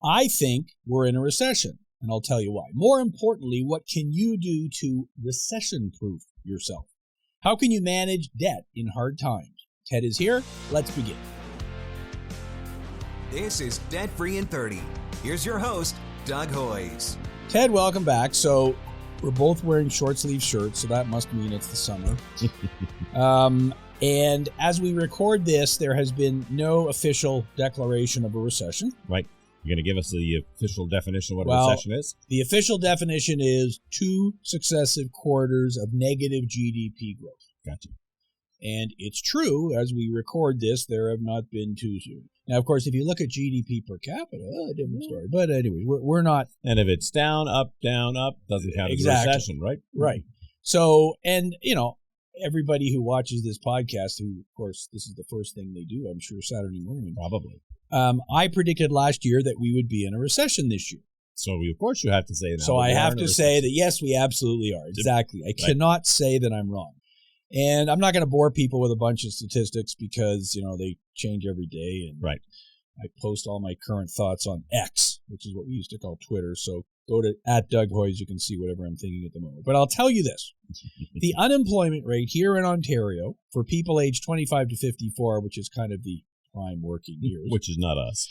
I think we're in a recession, and I'll tell you why. More importantly, what can you do to recession-proof yourself? How can you manage debt in hard times? Ted is here. Let's begin. This is Debt Free in 30. Here's your host, Doug Hoyes. Ted, welcome back. So we're both wearing short sleeve shirts, so that must mean it's the summer. And as we record this, there has been no official declaration of a recession. Right. You're going to give us the official definition of what a recession is? The official definition is 2 successive quarters of negative GDP growth. Gotcha. And it's true, as we record this, there have not been 2 soon. Now, of course, if you look at GDP per capita, a different story. But anyway, we're not... And if it's down, up, doesn't count as a recession, right? Right. So, and, you know, everybody who watches this podcast, who, of course, this is the first thing they do, I'm sure, Saturday morning. Probably. I predicted last year that we would be in a recession this year. So, of course, you have to say that. So I have to say that, yes, we absolutely are. Exactly. I cannot say that I'm wrong. And I'm not going to bore people with a bunch of statistics because, you know, they change every day. And right. I post all my current thoughts on X, which is what we used to call Twitter. So go to @DougHoyes. You can see whatever I'm thinking at the moment. But I'll tell you this. The unemployment rate here in Ontario for people aged 25 to 54, which is kind of the prime working years. Which is not us.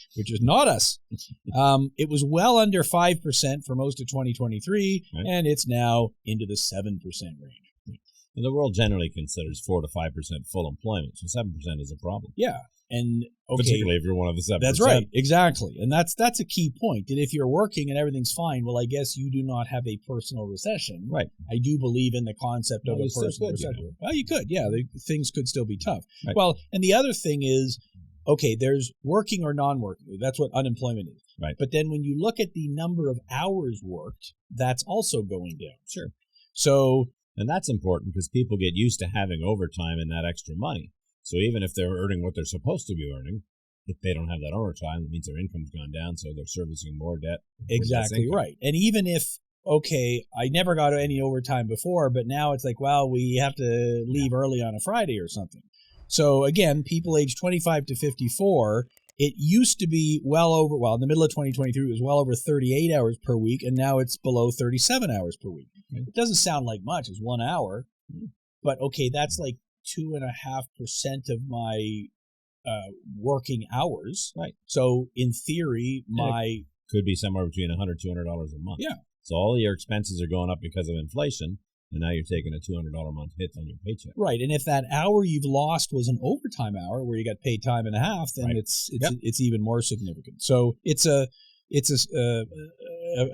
It was well under 5% for most of 2023, right. And it's now into the 7% range. And the world generally considers 4 to 5% full employment, so 7% is a problem. Yeah, and okay, particularly if you're one of the 7%. That's right, exactly, and that's a key point. That if you're working and everything's fine, well, I guess you do not have a personal recession. Right. I do believe in the concept of a personal recession. You know. Well, you could, yeah. Things could still be tough. Right. Well, and the other thing is, okay, there's working or non-working. That's what unemployment is. Right. But then when you look at the number of hours worked, that's also going down. Sure. So. And that's important because people get used to having overtime and that extra money. So even if they're earning what they're supposed to be earning, if they don't have that overtime, it means their income's gone down, so they're servicing more debt. Exactly right. And even if, okay, I never got any overtime before, but now it's like, well, we have to leave early on a Friday or something. So again, people aged 25 to 54, it used to be in the middle of 2023, it was well over 38 hours per week, and now it's below 37 hours per week. Okay. It doesn't sound like much, it's 1 hour, but okay, that's like 2.5% of my working hours. Right. So in theory, my... Could be somewhere between $100, $200 a month. Yeah. So all of your expenses are going up because of inflation, and now you're taking a $200 a month hit on your paycheck. Right, and if that hour you've lost was an overtime hour where you got paid time and a half, then it's even more significant. So it's a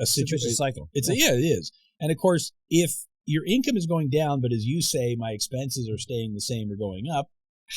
situation cycle. It is. And of course, if your income is going down, but as you say, my expenses are staying the same or going up,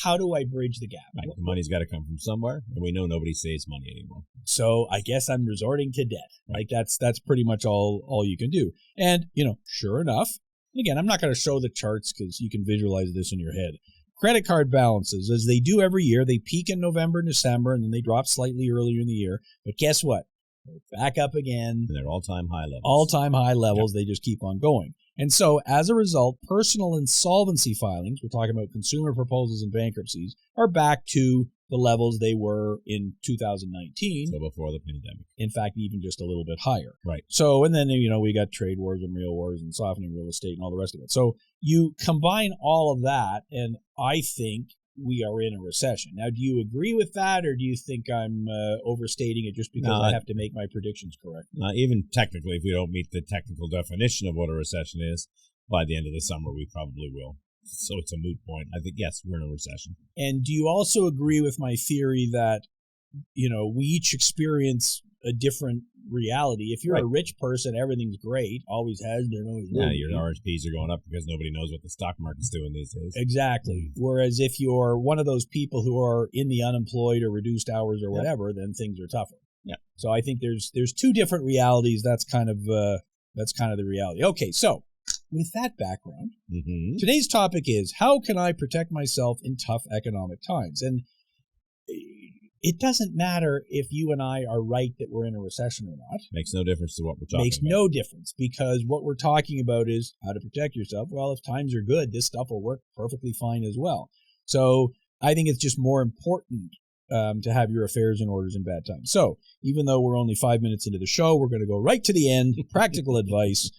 how do I bridge the gap? Right. The money's got to come from somewhere, and we know nobody saves money anymore. So I guess I'm resorting to debt. Right? That's pretty much all you can do. And sure enough. Again, I'm not going to show the charts because you can visualize this in your head. Credit card balances, as they do every year, they peak in November and December, and then they drop slightly earlier in the year. But guess what? They're back up again. And they're all-time high levels. All-time high levels. Yep. They just keep on going. And so, as a result, personal insolvency filings, we're talking about consumer proposals and bankruptcies, are back to the levels they were in 2019. So before the pandemic. In fact, even just a little bit higher. Right. So, and then, we got trade wars and real wars and softening real estate and all the rest of it. So you combine all of that, and I think we are in a recession. Now, do you agree with that, or do you think I'm overstating it just because I have to make my predictions correct? Even technically, if we don't meet the technical definition of what a recession is, by the end of the summer, we probably will. So it's a moot point. I think, yes, we're in a recession. And do you also agree with my theory that, we each experience a different reality? If you're a rich person, everything's great, always has been, always will. Yeah, your RSPs are going up because nobody knows what the stock market's doing these days. Exactly. Whereas if you're one of those people who are in the unemployed or reduced hours or whatever, then things are tougher. Yeah. So I think there's 2 different realities. That's kind of the reality. Okay, so with that background, today's topic is, how can I protect myself in tough economic times? And it doesn't matter if you and I are right that we're in a recession or not. Makes no difference to what we're talking about. Makes no difference, because what we're talking about is how to protect yourself. Well, if times are good, this stuff will work perfectly fine as well. So I think it's just more important to have your affairs in orders in bad times. So even though we're only 5 minutes into the show, we're going to go right to the end. Practical advice.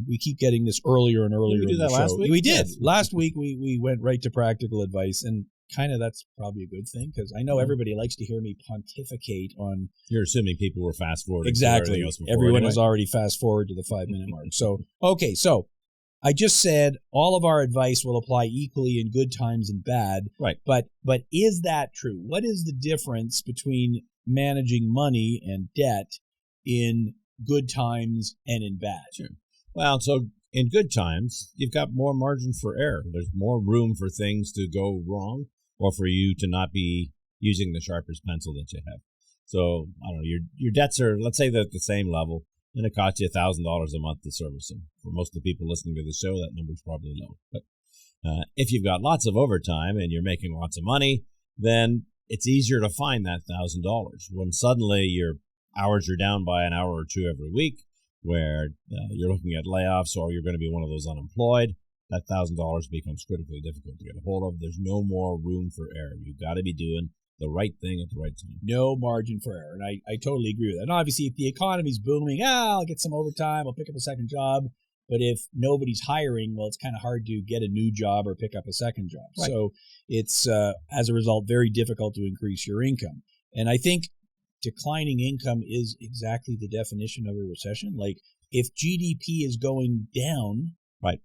We keep getting this earlier and earlier Did we do in that the last show. week? We did. Yes. Last week we went right to practical advice, and kind of that's probably a good thing because I know everybody likes to hear me pontificate on. You're assuming people were fast forwarding. Exactly. Everyone anyway. has already fast forward to the 5 minute mark. So so I just said all of our advice will apply equally in good times and bad. Right. But is that true? What is the difference between managing money and debt in good times and in bad? Sure. Well, so in good times, you've got more margin for error. There's more room for things to go wrong or for you to not be using the sharpest pencil that you have. So, I don't know, your debts are, let's say they're at the same level, and it costs you $1,000 a month to service them. For most of the people listening to the show, that number's probably low. But if you've got lots of overtime and you're making lots of money, then it's easier to find that $1,000. When suddenly your hours are down by an hour or two every week, where you're looking at layoffs or you're going to be one of those unemployed, that $1,000 becomes critically difficult to get a hold of. There's no more room for error. You've got to be doing the right thing at the right time. No margin for error. And I totally agree with that. And obviously, if the economy's booming, I'll get some overtime, I'll pick up a second job. But if nobody's hiring, well, it's kind of hard to get a new job or pick up a second job. Right. So it's, as a result, very difficult to increase your income. And I think declining income is exactly the definition of a recession. Like, if GDP is going down, right,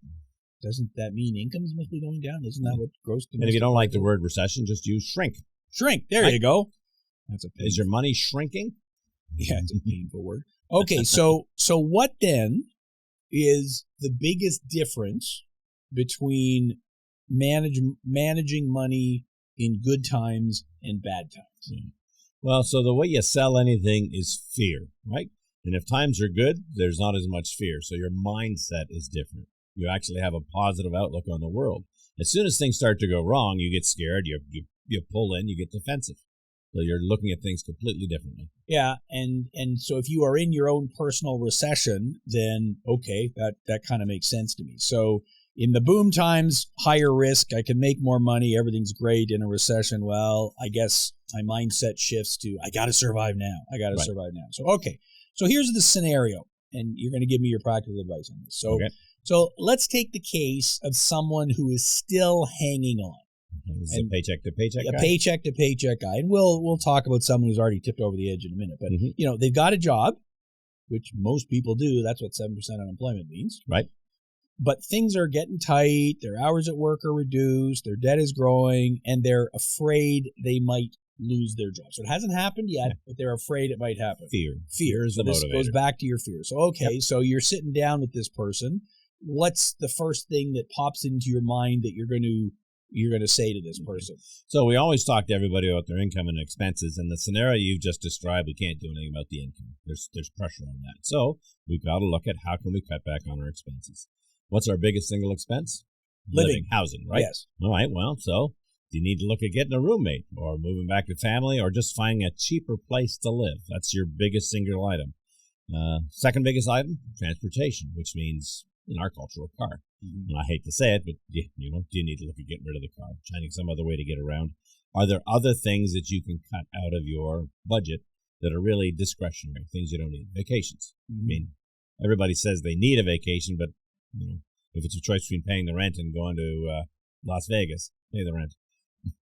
doesn't that mean incomes must be going down? Isn't that what gross domestic? And if you don't like the word recession, just use shrink. Shrink. There you go. That's a painful. Is your money shrinking? Yeah, it's a painful word. Okay, so what then is the biggest difference between managing money in good times and bad times? Yeah. Well, so the way you sell anything is fear, right? And if times are good, there's not as much fear. So your mindset is different. You actually have a positive outlook on the world. As soon as things start to go wrong, you get scared, you pull in, you get defensive. So you're looking at things completely differently. Yeah, and so if you are in your own personal recession, then okay, that kind of makes sense to me. So in the boom times, higher risk, I can make more money, everything's great. In a recession, well, I guess my mindset shifts to, I got to survive now. Survive now. So, okay. So here's the scenario, and you're going to give me your practical advice on this. So, So let's take the case of someone who is still hanging on. This is a paycheck to paycheck guy? A paycheck to paycheck guy. And we'll talk about someone who's already tipped over the edge in a minute. But, they've got a job, which most people do. That's what 7% unemployment means. Right. But things are getting tight. Their hours at work are reduced. Their debt is growing, and they're afraid they might lose their job. So it hasn't happened yet, but they're afraid it might happen. Fear is the this motivator. Goes back to your fear. So, okay, so you're sitting down with this person. What's the first thing that pops into your mind that you're going to say to this person? So we always talk to everybody about their income and expenses, and the scenario you've just described, we can't do anything about the income. There's pressure on that. So we've got to look at how can we cut back on our expenses. What's our biggest single expense? Living, housing, right? Yes. All right, well, so do you need to look at getting a roommate or moving back to family or just finding a cheaper place to live? That's your biggest single item. Second biggest item, transportation, which means in our culture, a car. And I hate to say it, but do you need to look at getting rid of the car, finding some other way to get around? Are there other things that you can cut out of your budget that are really discretionary, things you don't need? Vacations. I mean, everybody says they need a vacation, but if it's a choice between paying the rent and going to Las Vegas, pay the rent.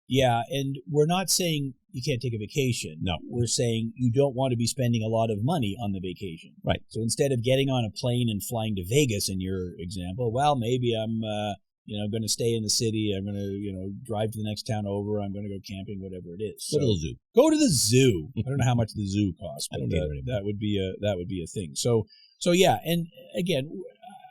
Yeah, and we're not saying you can't take a vacation. No. We're saying you don't want to be spending a lot of money on the vacation. Right. So instead of getting on a plane and flying to Vegas in your example, well, maybe I'm going to stay in the city. I'm going to drive to the next town over. I'm going to go camping, whatever it is. Go to the zoo. Go to the zoo. I don't know how much the zoo costs, but I don't either. that would be a thing. So yeah, and again,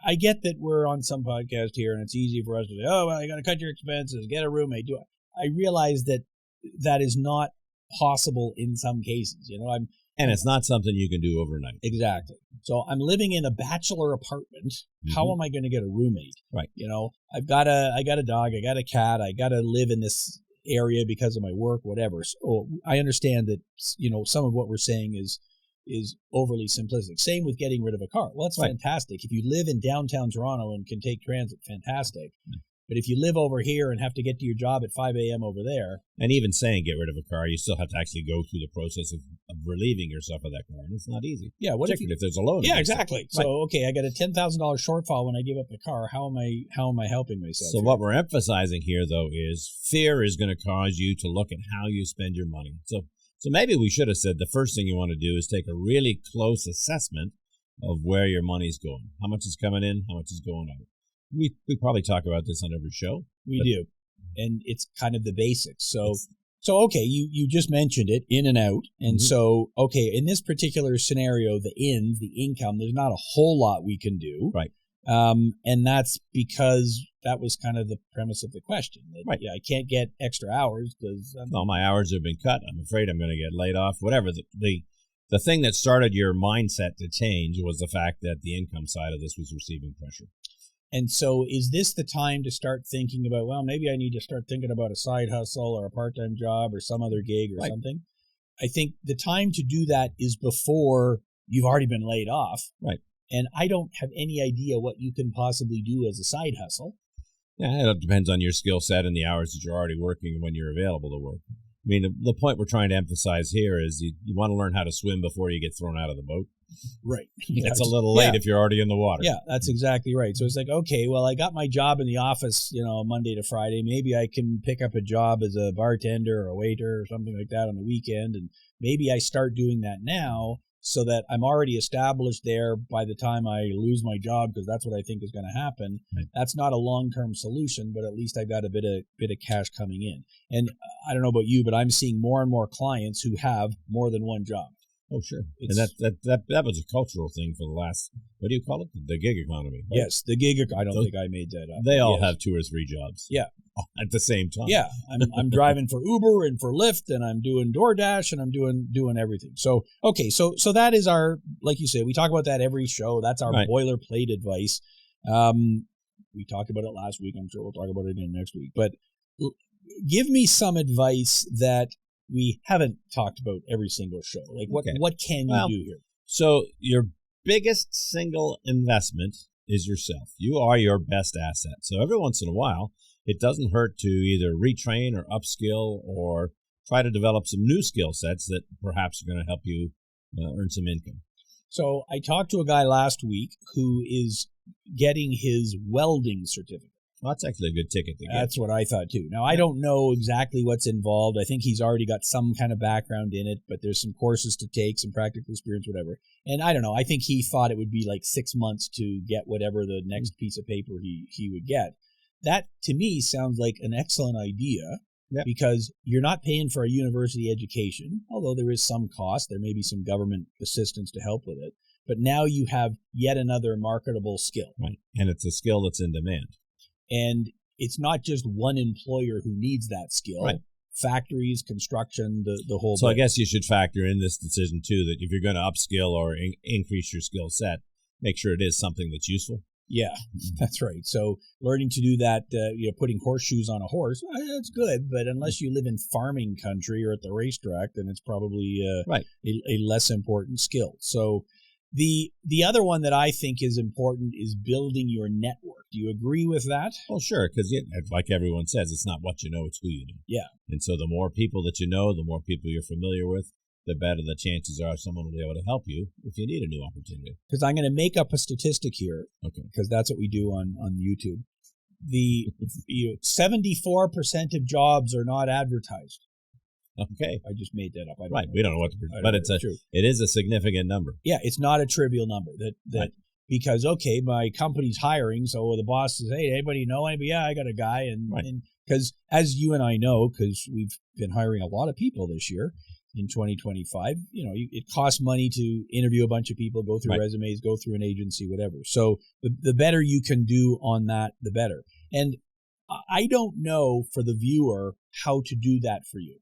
I get that we're on some podcast here, and it's easy for us to say, oh, well, you got to cut your expenses, get a roommate, do it. I realize that is not possible in some cases. And it's not something you can do overnight. Exactly. So I'm living in a bachelor apartment. How am I going to get a roommate? Right. I got a dog, I got a cat, I got to live in this area because of my work, whatever. So I understand that some of what we're saying is overly simplistic. Same with getting rid of a car. Well, that's fantastic. If you live in downtown Toronto and can take transit, fantastic. But if you live over here and have to get to your job at 5 a.m. over there. And even saying get rid of a car, you still have to actually go through the process of relieving yourself of that car. And it's not easy. Yeah, what particularly if there's a loan. Yeah, exactly. Right. So, okay, I got a $10,000 shortfall when I give up the car. How am I helping myself? So what we're emphasizing here, though, is fear is going to cause you to look at how you spend your money. So maybe we should have said the first thing you want to do is take a really close assessment of where your money's going. How much is coming in? How much is going out? We probably talk about this on every show. We do. And it's kind of the basics. So okay, you just mentioned it, in and out. And so, okay, in this particular scenario, the income, there's not a whole lot we can do. Right. And that's because that was kind of the premise of the question. That, right. Yeah, I can't get extra hours because... No, my hours have been cut. I'm afraid I'm going to get laid off. Whatever. The thing that started your mindset to change was the fact that the income side of this was receiving pressure. And so is this the time to start thinking about, well, maybe I need to start thinking about a side hustle or a part-time job or some other gig or something? I think the time to do that is before you've already been laid off. Right. And I don't have any idea what you can possibly do as a side hustle. Yeah, it depends on your skill set and the hours that you're already working and when you're available to work. I mean, the point we're trying to emphasize here is you want to learn how to swim before you get thrown out of the boat. Right. It's a little late if you're already in the water. Yeah, that's exactly right. So it's like, okay, well, I got my job in the office, Monday to Friday. Maybe I can pick up a job as a bartender or a waiter or something like that on the weekend. And maybe I start doing that now so that I'm already established there by the time I lose my job, because that's what I think is going to happen. Right. That's not a long-term solution, but at least I got a bit of cash coming in. And I don't know about you, but I'm seeing more and more clients who have more than one job. Oh, sure. And that was a cultural thing for the last, what do you call it? The gig economy. Right? Yes, the gig economy. I don't think I made that up. They all have 2 or 3 jobs. Yeah. At the same time. Yeah. I'm driving for Uber and for Lyft, and I'm doing DoorDash, and I'm doing everything. So, okay, so that is our, like you say, we talk about that every show. That's our boilerplate advice. We talked about it last week. I'm sure we'll talk about it again next week. But give me some advice that we haven't talked about every single show. Like what can you do here? So your biggest single investment is yourself. You are your best asset. So every once in a while, it doesn't hurt to either retrain or upskill or try to develop some new skill sets that perhaps are going to help you earn some income. So I talked to a guy last week who is getting his welding certificate. Well, that's actually a good ticket to get. That's what I thought, too. Now, I don't know exactly what's involved. I think he's already got some kind of background in it, but there's some courses to take, some practical experience, whatever. And I don't know. I think he thought it would be like 6 months to get whatever the next piece of paper he would get. That, to me, sounds like an excellent idea because you're not paying for a university education, although there is some cost. There may be some government assistance to help with it. But now you have yet another marketable skill. Right. And it's a skill that's in demand. And it's not just one employer who needs that skill. Right. Factories, construction, the whole So bit. I guess you should factor in this decision, too, that if you're going to upskill or increase your skill set, make sure it is something that's useful. Yeah, that's right. So learning to do that, putting horseshoes on a horse, that's good. But unless you live in farming country or at the racetrack, then it's probably a less important skill. So the other one that I think is important is building your network. Do you agree with that? Well, sure, because like everyone says, it's not what you know, it's who you know. Yeah. And so the more people that you know, the more people you're familiar with, the better the chances are someone will be able to help you if you need a new opportunity. Because I'm going to make up a statistic here, because that's what we do on YouTube. The 74% of jobs are not advertised. Okay. I just made that up. I don't know. We don't know what but it is a significant number. Yeah, it's not a trivial number. Because, my company's hiring, so the boss says, hey, anybody know anybody? Yeah, I got a guy. And because as you and I know, because we've been hiring a lot of people this year in 2025, it costs money to interview a bunch of people, go through resumes, go through an agency, whatever. So the better you can do on that, the better. And I don't know for the viewer how to do that for you.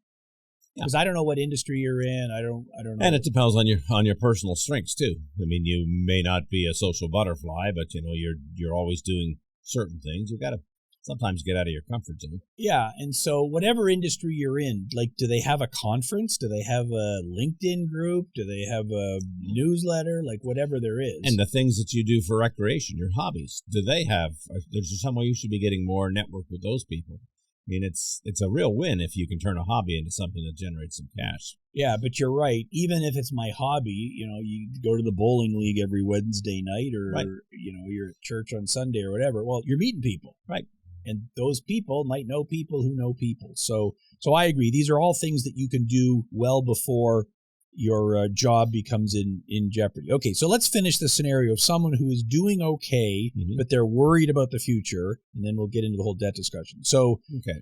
Because I don't know what industry you're in. I don't know. And it depends on your personal strengths too. I mean, you may not be a social butterfly, but you're always doing certain things. You've got to sometimes get out of your comfort zone. Yeah, and so whatever industry you're in, like, do they have a conference? Do they have a LinkedIn group? Do they have a newsletter? Like, whatever there is. And the things that you do for recreation, your hobbies, do they have? There's some way you should be getting more network with those people. I mean, it's a real win if you can turn a hobby into something that generates some cash. Yeah, but you're right. Even if it's my hobby, you go to the bowling league every Wednesday night, or Right. You're at church on Sunday or whatever. Well, you're meeting people, Right? And those people might know people who know people. So I agree. These are all things that you can do well before your job becomes in jeopardy. Okay, so let's finish the scenario of someone who is doing okay, but they're worried about the future, and then we'll get into the whole debt discussion. So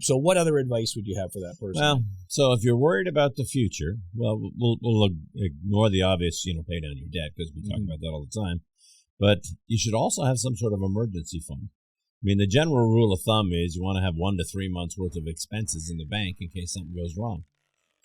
what other advice would you have for that person? Well, so if you're worried about the future, well, we'll ignore the obvious, pay down your debt, because we talk about that all the time. But you should also have some sort of emergency fund. I mean, the general rule of thumb is you want to have 1 to 3 months worth of expenses in the bank in case something goes wrong.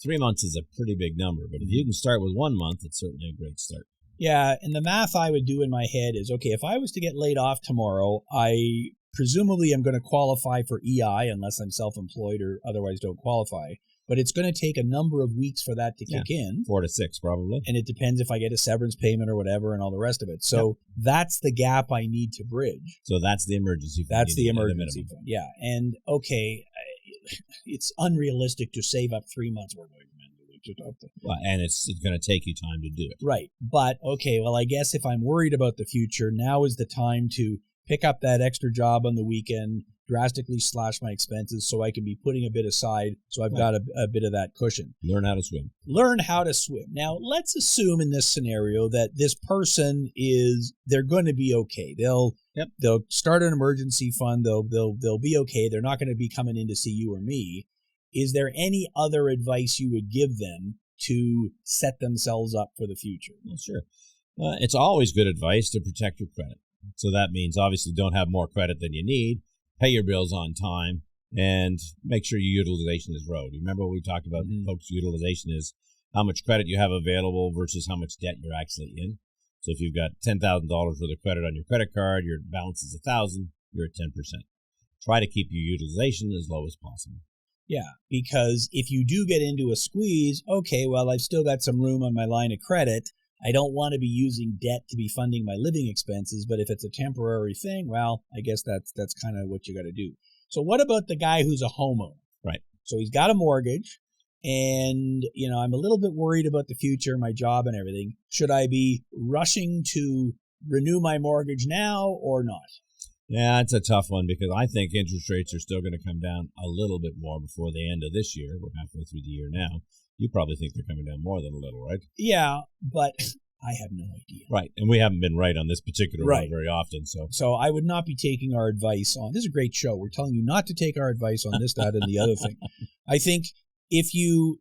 3 months is a pretty big number, but if you can start with 1 month, it's certainly a great start. Yeah, and the math I would do in my head is, okay, if I was to get laid off tomorrow, I presumably am going to qualify for EI unless I'm self-employed or otherwise don't qualify. But it's going to take a number of weeks for that to kick in. 4 to 6 probably. And it depends if I get a severance payment or whatever and all the rest of it. So that's the gap I need to bridge. So that's the emergency fund. That's the emergency fund. Yeah. And okay, it's unrealistic to save up 3 months worth of expenses. Well, and it's going to take you time to do it. Right. But, okay, well, I guess if I'm worried about the future, now is the time to pick up that extra job on the weekend, drastically slash my expenses so I can be putting a bit aside so I've got a bit of that cushion. Learn how to swim. Learn how to swim. Now, let's assume in this scenario that this person they're going to be okay. They'll start an emergency fund. They'll be okay. They're not going to be coming in to see you or me. Is there any other advice you would give them to set themselves up for the future? Well, sure. It's always good advice to protect your credit. So that means obviously don't have more credit than you need, pay your bills on time, and make sure your utilization is low. Remember what we talked about, folks, utilization is how much credit you have available versus how much debt you're actually in. So if you've got $10,000 worth of credit on your credit card, your balance is $1,000, you're at 10%. Try to keep your utilization as low as possible. Yeah, because if you do get into a squeeze, okay, well, I've still got some room on my line of credit. I don't want to be using debt to be funding my living expenses, but if it's a temporary thing, well, I guess that's kind of what you got to do. So what about the guy who's a homeowner? Right. So he's got a mortgage, and, I'm a little bit worried about the future, my job and everything. Should I be rushing to renew my mortgage now or not? Yeah, it's a tough one because I think interest rates are still going to come down a little bit more before the end of this year. We're halfway through the year now. You probably think they're coming down more than a little, right? Yeah, but I have no idea. Right, and we haven't been right on this particular one very often. So I would not be taking our advice on, this is a great show. We're telling you not to take our advice on this, that, and the other thing. I think if you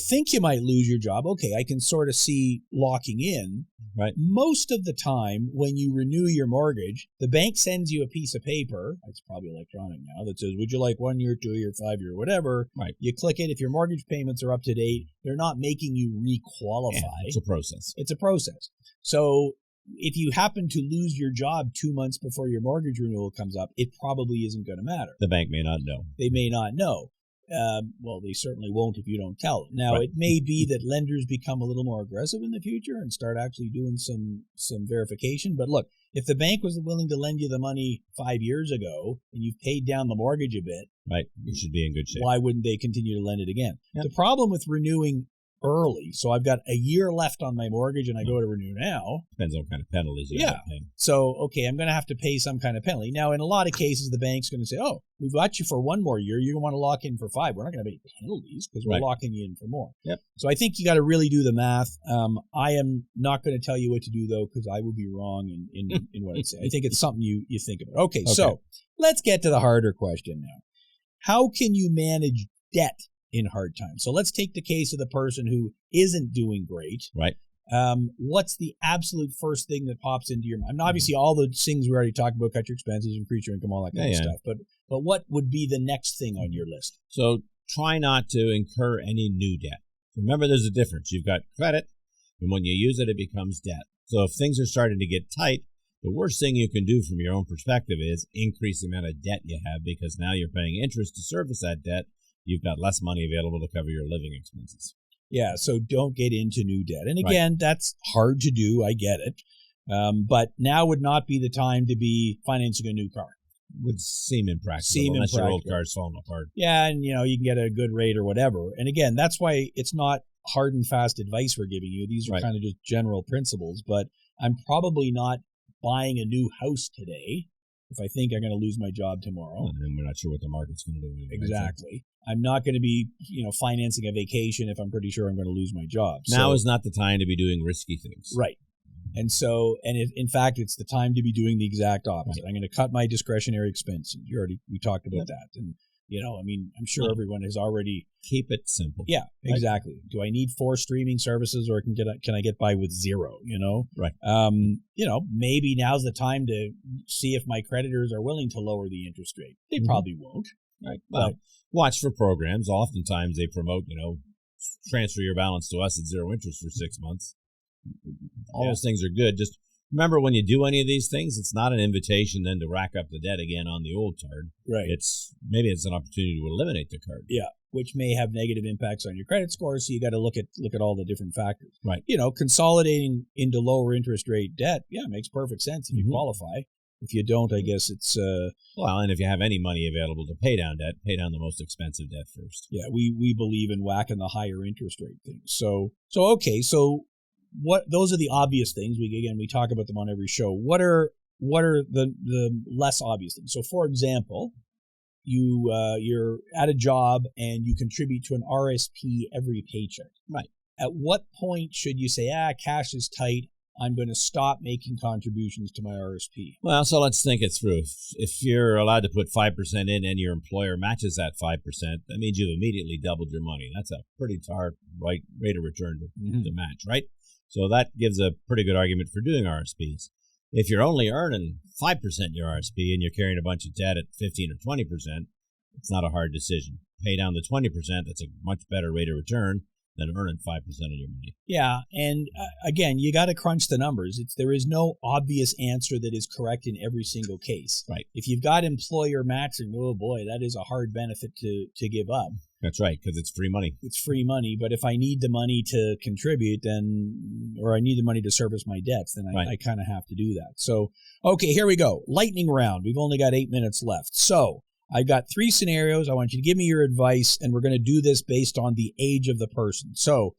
think you might lose your job, okay, I can sort of see locking in. Right. Most of the time when you renew your mortgage, the bank sends you a piece of paper, it's probably electronic now, that says, would you like 1 year, 2 year, 5 year, whatever. Right. You click it. If your mortgage payments are up to date, they're not making you re-qualify. Yeah, it's a process. It's a process. So if you happen to lose your job 2 months before your mortgage renewal comes up, it probably isn't going to matter. The bank may not know. They may not know. Well, they certainly won't if you don't tell them. Now, It may be that lenders become a little more aggressive in the future and start actually doing some verification. But look, if the bank was willing to lend you the money 5 years ago and you've paid down the mortgage a bit, right, you should be in good shape. Why wouldn't they continue to lend it again? Yep. The problem with renewing early, so I've got a year left on my mortgage and I go to renew now. Depends on what kind of penalties you end up paying. So, okay, I'm going to have to pay some kind of penalty. Now, in a lot of cases, the bank's going to say, oh, we've got you for 1 more year. You're going to want to lock in for 5. We're not going to pay penalties because we're locking you in for more. Yep. So I think you got to really do the math. I am not going to tell you what to do, though, because I will be wrong in what I say. I think it's something you think about. Okay, so let's get to the harder question now. How can you manage debt in hard times? So let's take the case of the person who isn't doing great. Right. What's the absolute first thing that pops into your mind? I mean, obviously, all the things we already talked about, cut your expenses, increase your income, all that kind of stuff. But what would be the next thing on your list? So try not to incur any new debt. Remember, there's a difference. You've got credit, and when you use it, it becomes debt. So if things are starting to get tight, The worst thing you can do from your own perspective is increase the amount of debt you have, because now you're paying interest to service that debt. You've got less money available to cover your living expenses. Yeah, so don't get into new debt. And again, that's hard to do. I get it. But now would not be the time to be financing a new car. Would seem impractical unless your old car's falling apart. Yeah, and you can get a good rate or whatever. And again, that's why it's not hard and fast advice we're giving you. These are kind of just general principles. But I'm probably not buying a new house today if I think I'm going to lose my job tomorrow. And we're not sure what the market's going to do. Exactly. I'm not going to be, financing a vacation if I'm pretty sure I'm going to lose my job. Now is not the time to be doing risky things. Right. And so, in fact, it's the time to be doing the exact opposite. I'm going to cut my discretionary expenses. We talked about that. And, I'm sure everyone has already. Keep it simple. Yeah, exactly. Do I need 4 streaming services, or can I get by with 0, Right. Maybe now's the time to see if my creditors are willing to lower the interest rate. They probably won't. Right. Well, watch for programs. Oftentimes they promote, transfer your balance to us at 0 interest for 6 months. All those things are good. Just remember, when you do any of these things, it's not an invitation then to rack up the debt again on the old card. Right. Maybe it's an opportunity to eliminate the card. Yeah, which may have negative impacts on your credit score. So you got to look at all the different factors. Right. Consolidating into lower interest rate debt, makes perfect sense if you qualify. If you don't, I guess it's and if you have any money available to pay down debt, pay down the most expensive debt first. Yeah, we believe in whacking the higher interest rate things. So okay, so those are the obvious things. We talk about them on every show. What are the less obvious things? So for example, you're at a job and you contribute to an RSP every paycheck. Right. At what point should you say, cash is tight, I'm going to stop making contributions to my RSP? Well, so let's think it through. If you're allowed to put 5% in and your employer matches that 5%, that means you've immediately doubled your money. That's a pretty hard rate of return to match, right? So that gives a pretty good argument for doing RSPs. If you're only earning 5% in your RSP and you're carrying a bunch of debt at 15 or 20%, it's not a hard decision. Pay down the 20%. That's a much better rate of return than earning 5% of your money. Yeah, and again, you got to crunch the numbers. There is no obvious answer that is correct in every single case. Right. If you've got employer matching, oh boy, that is a hard benefit to give up. That's right, because it's free money. It's free money, but if I need the money to contribute, or I need the money to service my debts, then I kind of have to do that. So, okay, here we go. Lightning round. We've only got 8 minutes left. So, I've got 3 scenarios. I want you to give me your advice, and we're going to do this based on the age of the person. So,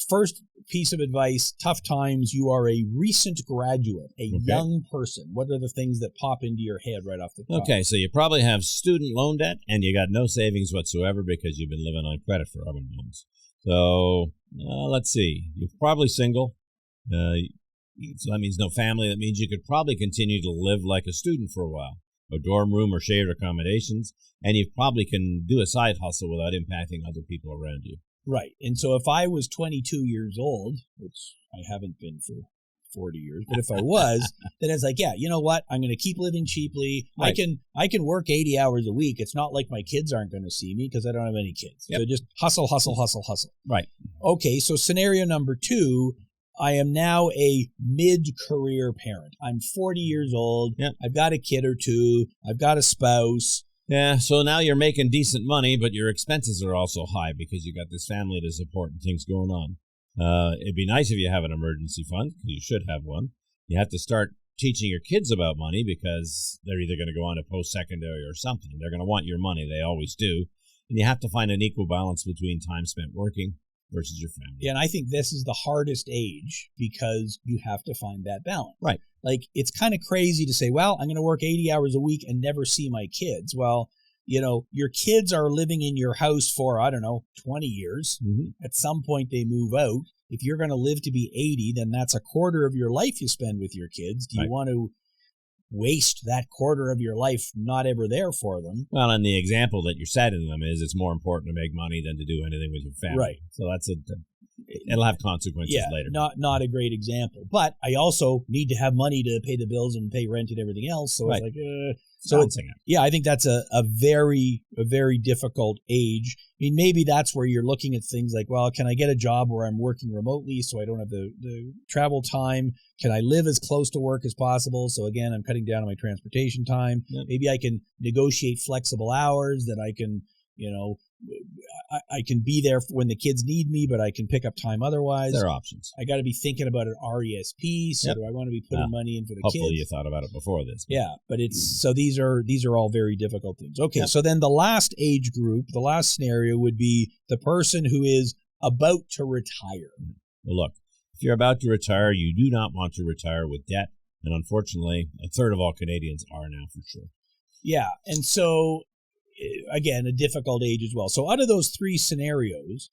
first piece of advice, tough times. You are a recent graduate, a young person. What are the things that pop into your head right off the top? Okay, so you probably have student loan debt, and you got no savings whatsoever because you've been living on credit for other loans. So, let's see. You're probably single. So that means no family. That means you could probably continue to live like a student for a while. A dorm room or shared accommodations, and you probably can do a side hustle without impacting other people around you. Right. And so if I was 22 years old, which I haven't been for 40 years, but if I was, then it's like, you know what? I'm going to keep living cheaply. Right. I can work 80 hours a week. It's not like my kids aren't going to see me because I don't have any kids. Yep. So just hustle. Right. Okay. So scenario number 2, I am now a mid-career parent. I'm 40 years old. Yep. I've got a kid or 2. I've got a spouse. Yeah, so now you're making decent money, but your expenses are also high because you got this family to support and things going on. It'd be nice if you have an emergency fund, because you should have one. You have to start teaching your kids about money because they're either going to go on to post-secondary or something. They're going to want your money. They always do. And you have to find an equal balance between time spent working versus your family. Yeah, and I think this is the hardest age because you have to find that balance. Right. Like, it's kind of crazy to say, well, I'm going to work 80 hours a week and never see my kids. Well, your kids are living in your house for, 20 years. Mm-hmm. At some point they move out. If you're going to live to be 80, then that's a quarter of your life you spend with your kids. Do you want to waste that quarter of your life not ever there for them? Well, and the example that you're setting them is it's more important to make money than to do anything with your family. Right. So that's it'll have consequences later. Not a great example. But I also need to have money to pay the bills and pay rent and everything else. So it's like, I think that's a very difficult age. I mean, maybe that's where you're looking at things like, well, can I get a job where I'm working remotely so I don't have the travel time? Can I live as close to work as possible? So again, I'm cutting down on my transportation time. Yep. Maybe I can negotiate flexible hours that I can, I can be there when the kids need me, but I can pick up time otherwise. There are options. I got to be thinking about an RESP. So do I want to be putting money in for the kids? Hopefully you thought about it before this. Yeah, but so these are all very difficult things. Okay, so then the last age group, the last scenario would be the person who is about to retire. Well, look, if you're about to retire, you do not want to retire with debt. And unfortunately, a third of all Canadians are now for sure. Yeah, and so again, a difficult age as well. So out of those three scenarios,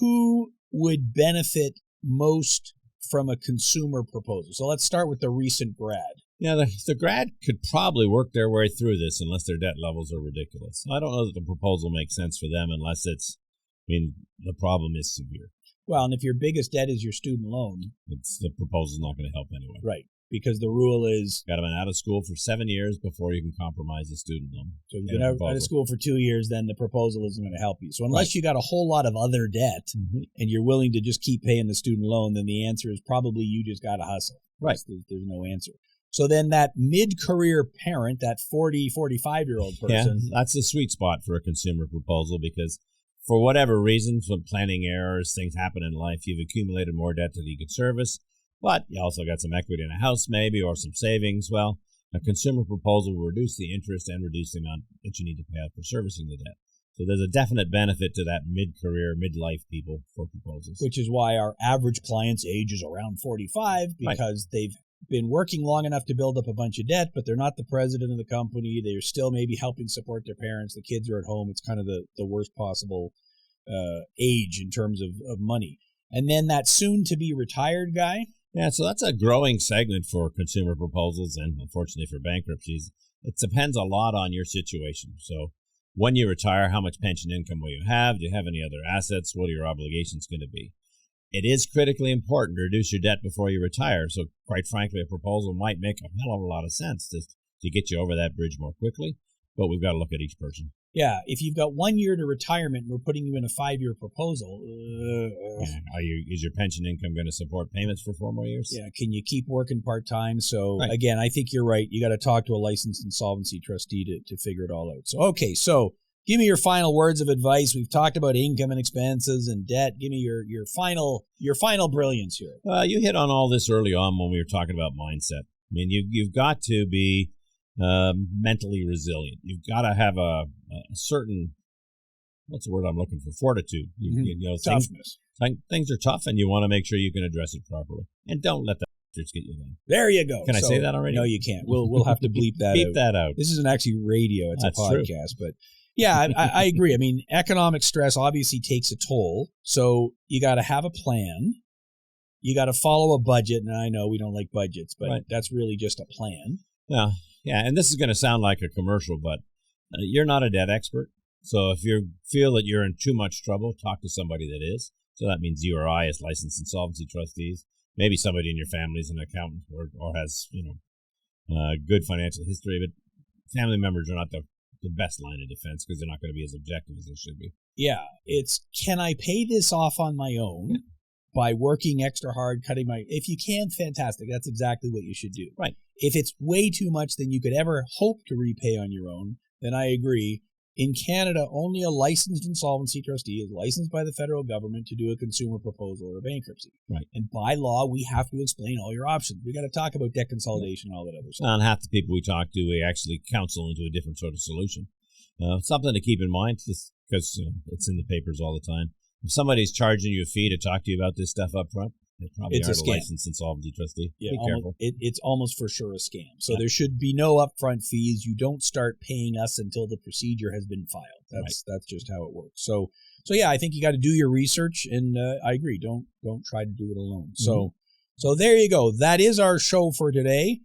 who would benefit most from a consumer proposal? So let's start with the recent grad. Yeah, the grad could probably work their way through this unless their debt levels are ridiculous. I don't know that the proposal makes sense for them unless the problem is severe. Well, and if your biggest debt is your student loan, the proposal's not going to help anyway. Right. Because the rule is... Got to be out of school for 7 years before you can compromise the student loan. So if you've been out of school for 2 years, then the proposal isn't going to help you. So unless you got a whole lot of other debt and you're willing to just keep paying the student loan, then the answer is probably you just got to hustle. Right. There's no answer. So then that mid-career parent, that 40, 45-year-old person... Yeah, that's the sweet spot for a consumer proposal because for whatever reason, some planning errors, things happen in life, you've accumulated more debt than you could service. But you also got some equity in a house maybe or some savings. Well, a consumer proposal will reduce the interest and reduce the amount that you need to pay out for servicing the debt. So there's a definite benefit to that mid-career, midlife people for proposals. Which is why our average client's age is around 45 because they've been working long enough to build up a bunch of debt, but they're not the president of the company. They're still maybe helping support their parents. The kids are at home. It's kind of the worst possible age in terms of money. And then that soon-to-be retired guy. Yeah, so that's a growing segment for consumer proposals and, unfortunately, for bankruptcies. It depends a lot on your situation. So when you retire, how much pension income will you have? Do you have any other assets? What are your obligations going to be? It is critically important to reduce your debt before you retire. So, quite frankly, a proposal might make a hell of a lot of sense to get you over that bridge more quickly. But we've got to look at each person. Yeah, if you've got 1 year to retirement and we're putting you in a 5-year proposal. Is your pension income going to support payments for 4 more years? Yeah, can you keep working part-time? So, Again, I think you're right. You got to talk to a licensed insolvency trustee to figure it all out. So, give me your final words of advice. We've talked about income and expenses and debt. Give me your final brilliance here. You hit on all this early on when we were talking about mindset. I mean, you've got to be mentally resilient. You've got to have a certain, what's the word I'm looking for? Fortitude. Toughness. Things are tough, and you want to make sure you can address it properly. And don't let the bastards get you down. There you go. Can I say that already? No, you can't. We'll have to bleep that Beep that out. This isn't actually radio. It's That's a podcast. True. But yeah, I agree. I mean, economic stress obviously takes a toll. So you got to have a plan. You got to follow a budget. And I know we don't like budgets, but that's really just a plan. Yeah, and this is going to sound like a commercial, but you're not a debt expert. So if you feel that you're in too much trouble, talk to somebody that is. So that means you or I as licensed insolvency trustees. Maybe somebody in your family is an accountant or has good financial history, but family members are not the best line of defense because they're not going to be as objective as they should be. Yeah, it's can I pay this off on my own by working extra hard, if you can, fantastic. That's exactly what you should do. Right. If it's way too much than you could ever hope to repay on your own, then I agree. In Canada, only a licensed insolvency trustee is licensed by the federal government to do a consumer proposal or a bankruptcy. Right. And by law, we have to explain all your options. We got to talk about debt consolidation and all that other stuff. And half the people we talk to, we actually counsel into a different sort of solution. Something to keep in mind, just because it's in the papers all the time. If somebody's charging you a fee to talk to you about this stuff up front, they probably it's aren't a scam. Licensed insolvency trustee. Yeah, be careful. It's almost for sure a scam. So there should be no upfront fees. You don't start paying us until the procedure has been filed. That's just how it works. So yeah, I think you got to do your research, and I agree. Don't try to do it alone. So there you go. That is our show for today.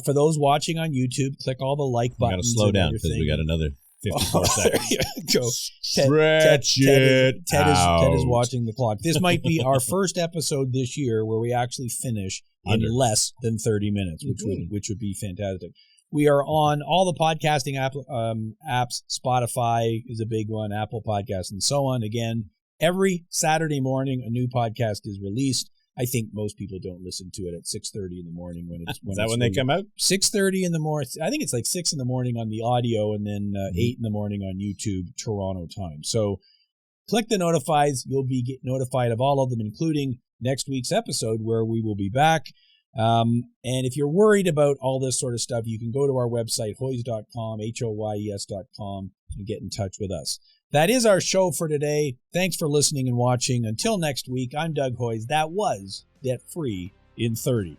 For those watching on YouTube, click all the like buttons. We got to slow down because we got another 54 seconds. There you go. Stretch it Ted is out. watching the clock. This might be our first episode this year where we actually finish in less than 30 minutes, which would be fantastic. We are on all the podcasting apps. Spotify is a big one, Apple Podcasts, and so on. Again, every Saturday morning, a new podcast is released. I think most people don't listen to it at 6:30 in the morning when it's Is that when they come out? 6:30 in the morning. I think it's like 6 in the morning on the audio, and then 8 in the morning on YouTube, Toronto time. So click the notifies. You'll be notified of all of them, including next week's episode where we will be back. And if you're worried about all this sort of stuff, you can go to our website, hoyes.com, HOYES.com, and get in touch with us. That is our show for today. Thanks for listening and watching. Until next week, I'm Doug Hoyes. That was Debt Free in 30.